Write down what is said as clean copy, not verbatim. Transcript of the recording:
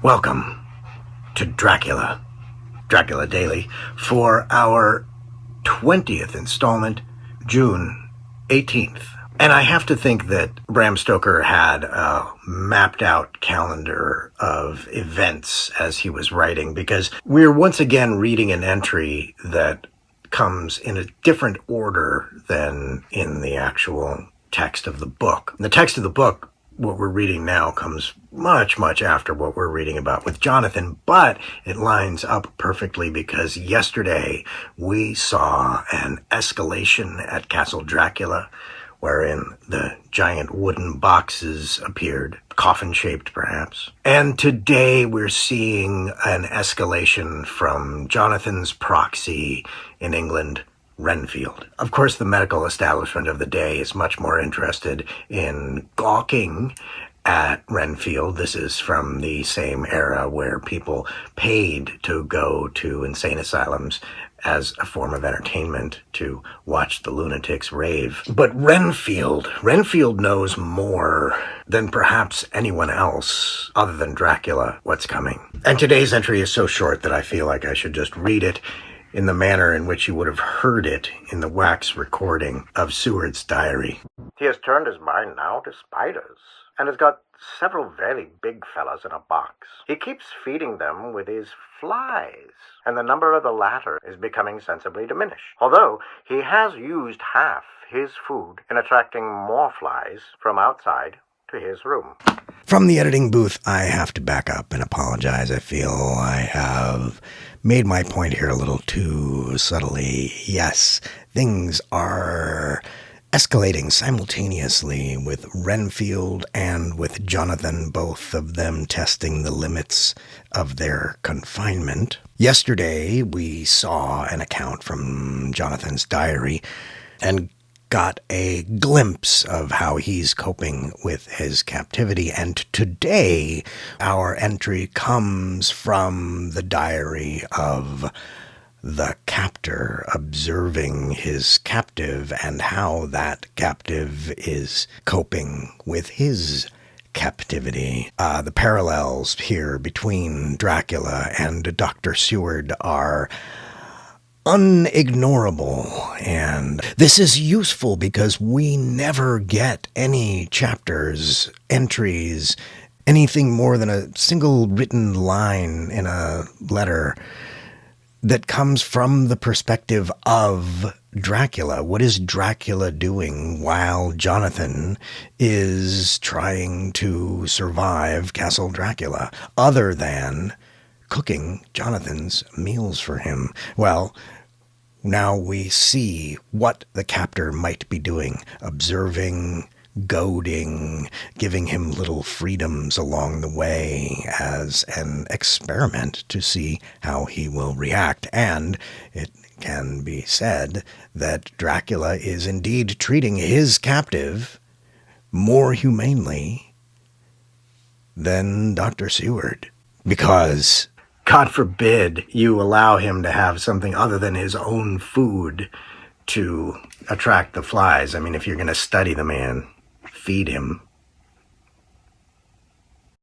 Welcome to Dracula Daily, for our 20th installment, June 18th. And I have to think that Bram Stoker had a mapped out calendar of events as he was writing, because we're once again reading an entry that comes in a different order than in the actual text of the book. The text of the book, what we're reading now, comes much after what we're reading about with Jonathan, but it lines up perfectly because yesterday we saw an escalation at Castle Dracula, wherein the giant wooden boxes appeared, coffin-shaped perhaps. And today we're seeing an escalation from Jonathan's proxy in England, Renfield. Of course, the medical establishment of the day is much more interested in gawking at Renfield. This is from the same era where people paid to go to insane asylums as a form of entertainment to watch the lunatics rave. But Renfield knows more than perhaps anyone else other than Dracula what's coming. And today's entry is so short that I feel like I should just read it in the manner in which you would have heard it in the wax recording of Seward's diary. He has turned his mind now to spiders, and has got several very big fellows in a box. He keeps feeding them with his flies, and the number of the latter is becoming sensibly diminished, although he has used half his food in attracting more flies from outside to his room. From the editing booth, I have to back up and apologize. I feel I have made my point here a little too subtly. Yes, things are escalating simultaneously with Renfield and with Jonathan, both of them testing the limits of their confinement. Yesterday, we saw an account from Jonathan's diary and got a glimpse of how he's coping with his captivity. And today, our entry comes from the diary of the captor observing his captive and how that captive is coping with his captivity. The parallels here between Dracula and Dr. Seward are unignorable, and this is useful because we never get any chapters, entries, anything more than a single written line in a letter that comes from the perspective of Dracula. What is Dracula doing while Jonathan is trying to survive Castle Dracula, other than cooking Jonathan's meals for him? Well, now we see what the captor might be doing, observing, goading, giving him little freedoms along the way as an experiment to see how he will react. And it can be said that Dracula is indeed treating his captive more humanely than Dr. Seward, because God forbid you allow him to have something other than his own food to attract the flies. I mean, if you're going to study the man, feed him